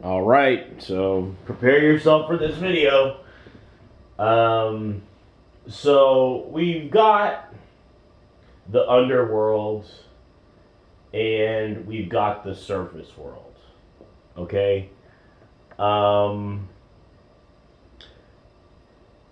All right, so prepare yourself for this video. So we've got the underworld and we've got the surface world. Okay?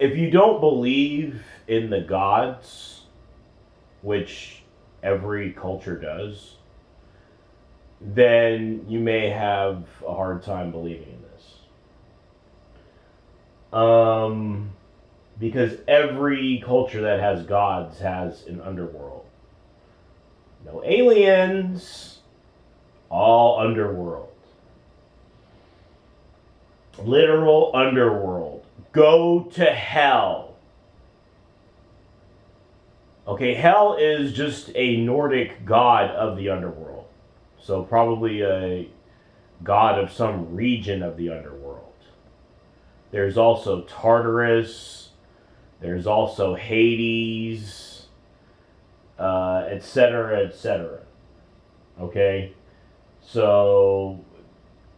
If you don't believe in the gods, which every culture does, then you may have a hard time believing in this. Because every culture that has gods has an underworld. No aliens, all underworld. Literal underworld. Go to hell. Okay, hell is just a Nordic god of the underworld. So probably a god of some region of the underworld. There's also Tartarus. There's also Hades, etc., etc. Okay? So,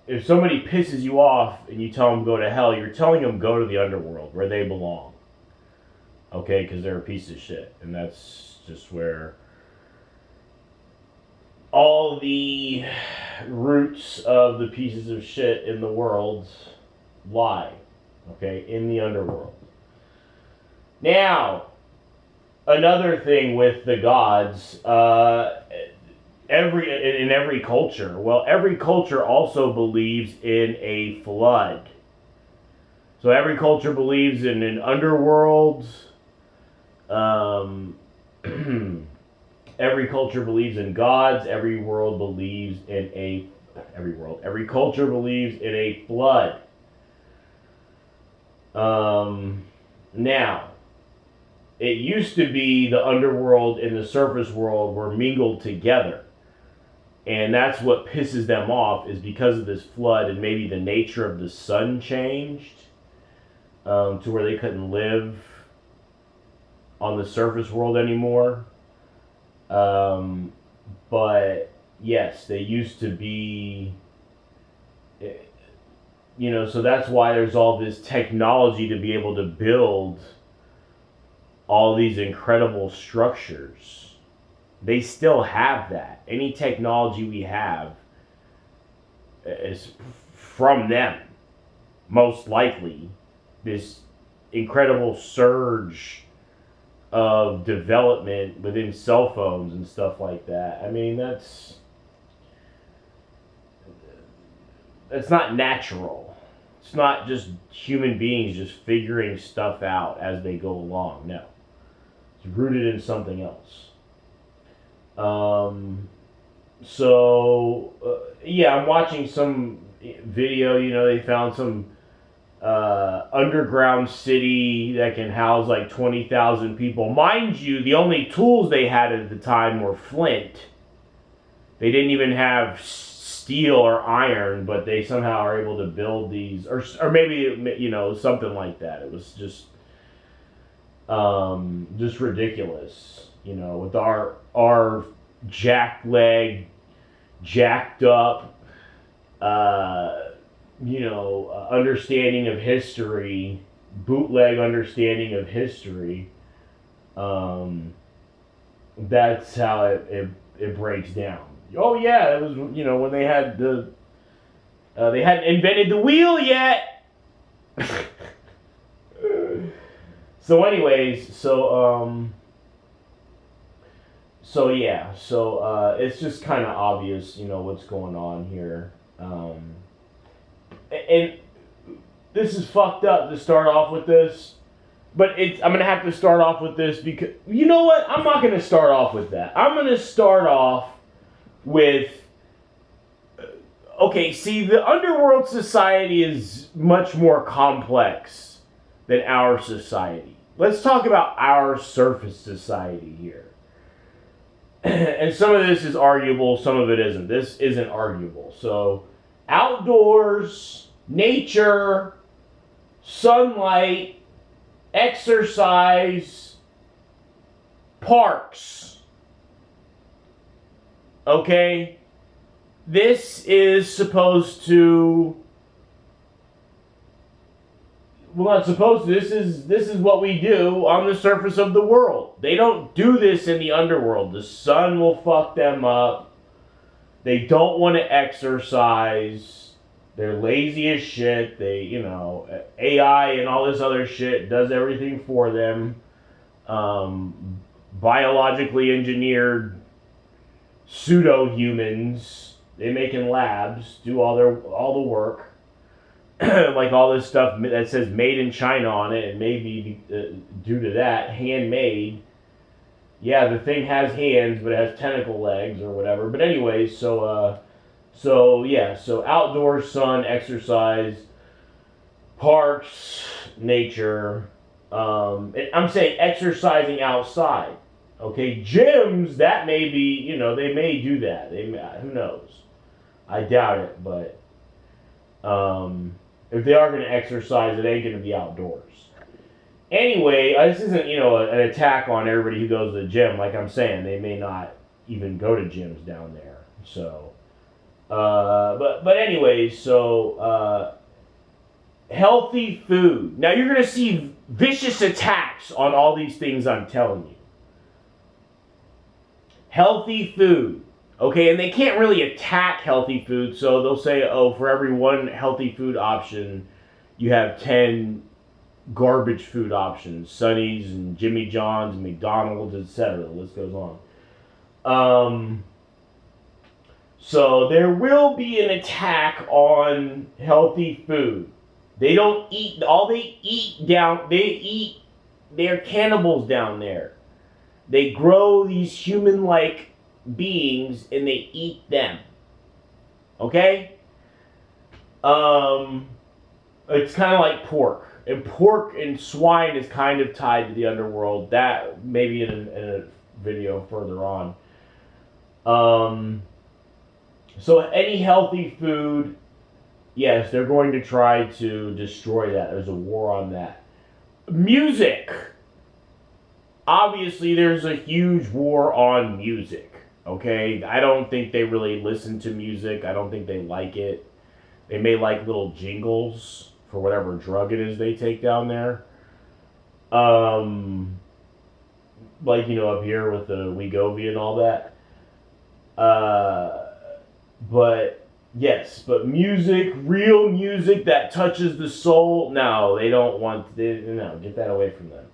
if somebody pisses you off and you tell them go to hell, you're telling them go to the underworld where they belong. Okay? Because they're a piece of shit. And that's just where all the roots of the pieces of shit in the world lie. Okay? In the underworld. Now, another thing with the gods, in every culture, well, every culture also believes in a flood. So every culture believes in an underworld. Every culture believes in gods. Every culture believes in a flood. Now, it used to be the underworld and the surface world were mingled together. And that's what pisses them off, is because of this flood and maybe the nature of the sun changed to where they couldn't live on the surface world anymore. But yes, they used to be, so that's why there's all this technology to be able to build all these incredible structures. They still have that. Any technology we have is from them, most likely. This incredible surge of development within cell phones and stuff like that. I mean, that's not natural. It's not just human beings just figuring stuff out as they go along. No. It's rooted in something else. I'm watching some video. They found some underground city that can house like 20,000 people. Mind you, the only tools they had at the time were flint. They didn't even have steel or iron, but they somehow are able to build these, or maybe something like that. It was just ridiculous. With our jack leg, jacked up, understanding of history, bootleg understanding of history. That's how it breaks down. Oh yeah, it was when they had they hadn't invented the wheel yet. So anyways, it's just kind of obvious, what's going on here. And this is fucked up to start off with this, but I'm going to have to start off with this because, you know what? I'm not going to start off with that. I'm going to start off with, the underworld society is much more complex than our society. Let's talk about our surface society here. And some of this is arguable, some of it isn't. This isn't arguable. So, outdoors, nature, sunlight, exercise, parks. Okay? This is supposed to Well, not supposed to. This is what we do on the surface of the world. They don't do this in the underworld. The sun will fuck them up. They don't want to exercise. They're lazy as shit. They, AI and all this other shit does everything for them. Biologically engineered pseudo humans they make in labs do all the work. Like all this stuff that says made in China on it, and maybe due to that, handmade. Yeah, the thing has hands, but it has tentacle legs or whatever. But anyways, so outdoor sun, exercise, parks, nature. I'm saying exercising outside. Okay, gyms, that may be, they may do that. Who knows? I doubt it, but if they are going to exercise, it ain't going to be outdoors. Anyway, this isn't, an attack on everybody who goes to the gym. Like I'm saying, they may not even go to gyms down there. So, but anyways, healthy food. Now you're going to see vicious attacks on all these things I'm telling you. Healthy food. Okay, and they can't really attack healthy food, so they'll say, oh, for every one healthy food option, you have 10 garbage food options. Sonny's and Jimmy John's and McDonald's, etc. The list goes on. So there will be an attack on healthy food. They don't eat, they're cannibals down there. They grow these human-like beings and they eat them. Okay? It's kind of like pork. And pork and swine is kind of tied to the underworld. That maybe in a video further on. So any healthy food, yes, they're going to try to destroy that. There's a war on that. Music. Obviously, there's a huge war on music. Okay, I don't think they really listen to music. I don't think they like it. They may like little jingles for whatever drug it is they take down there. Like, up here with the Wegovy and all that. But music, real music that touches the soul, no, they don't want, get that away from them.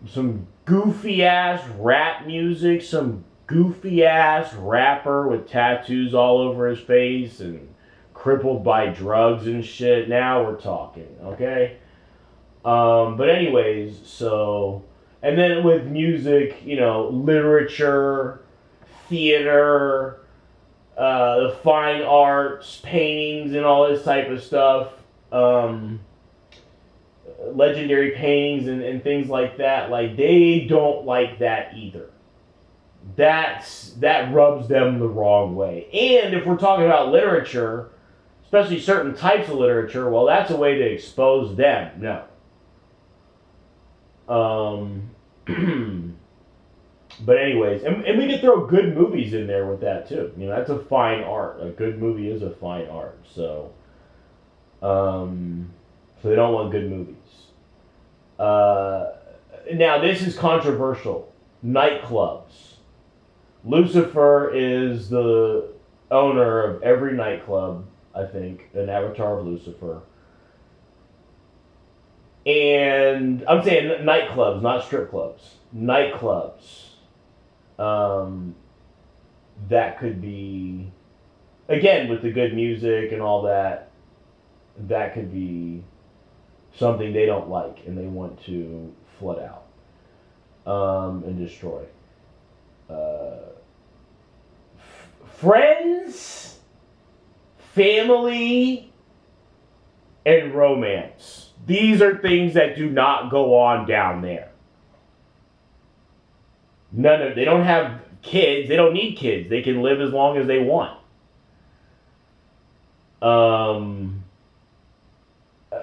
Some goofy ass rap music, some goofy ass rapper with tattoos all over his face and crippled by drugs and shit. Now we're talking, okay? But anyways, and then with music, literature, theater, the fine arts, paintings, and all this type of stuff. Legendary paintings and things like that, like they don't like that either. That rubs them the wrong way. And if we're talking about literature, especially certain types of literature, well, that's a way to expose them. No. But anyways, and we could throw good movies in there with that too. That's a fine art. A good movie is a fine art. So they don't want good movies. Now, this is controversial. Nightclubs. Lucifer is the owner of every nightclub, I think, an avatar of Lucifer. And I'm saying nightclubs, not strip clubs. Nightclubs. That could be, again, with the good music and all that, that could be something they don't like and they want to flood out and destroy. Friends, family, and romance. These are things that do not go on down there. They don't have kids. They don't need kids. They can live as long as they want.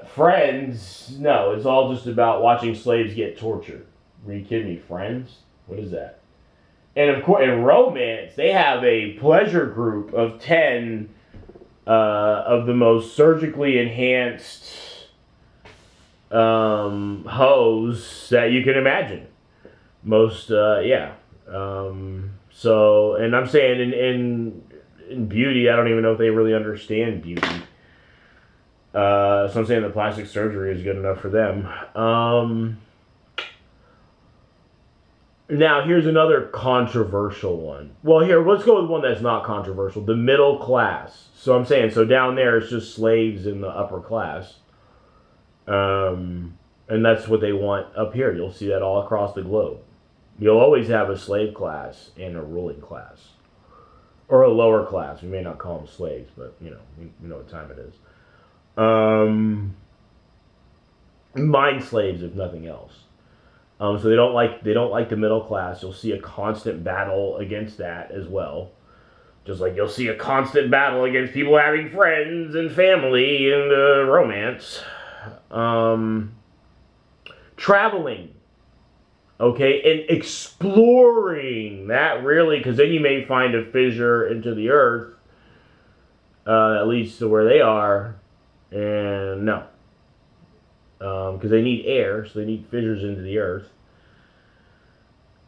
Friends, no, it's all just about watching slaves get tortured. Are you kidding me? Friends? What is that? And of course, in romance, they have a pleasure group of 10 of the most surgically enhanced hoes that you can imagine. Most, yeah. So, and I'm saying in beauty, I don't even know if they really understand beauty. So I'm saying the plastic surgery is good enough for them. Now, here's another controversial one. Well, here, let's go with one that's not controversial. The middle class. So I'm saying, so down there, it's just slaves in the upper class. And that's what they want up here. You'll see that all across the globe. You'll always have a slave class and a ruling class. Or a lower class. We may not call them slaves, but, you know, we know what time it is. Mind slaves, if nothing else. So they don't like the middle class. You'll see a constant battle against that as well. Just like you'll see a constant battle against people having friends and family and romance. Traveling, okay, and exploring that really, because then you may find a fissure into the earth that leads to where they are, and no. Because they need air, so they need fissures into the earth.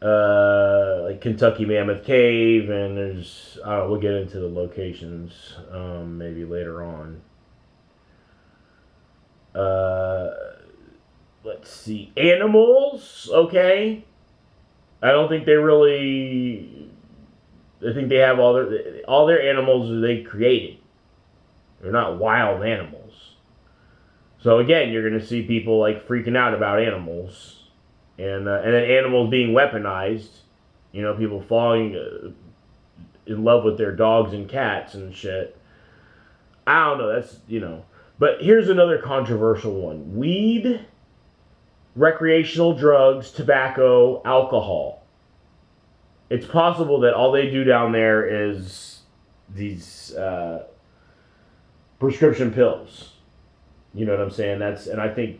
Like Kentucky Mammoth Cave, and there's, we'll get into the locations maybe later on. Let's see. Animals, okay. I don't think they really. I think they have all their animals they created. They're not wild animals. So again, you're going to see people like freaking out about animals, and then animals being weaponized. You know, people falling in love with their dogs and cats and shit. I don't know. That's, you know. But here's another controversial one: weed, recreational drugs, tobacco, alcohol. It's possible that all they do down there is these prescription pills. You know what I'm saying? And I think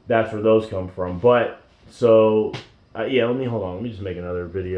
that's where those come from. But so yeah, hold on. Let me just make another video.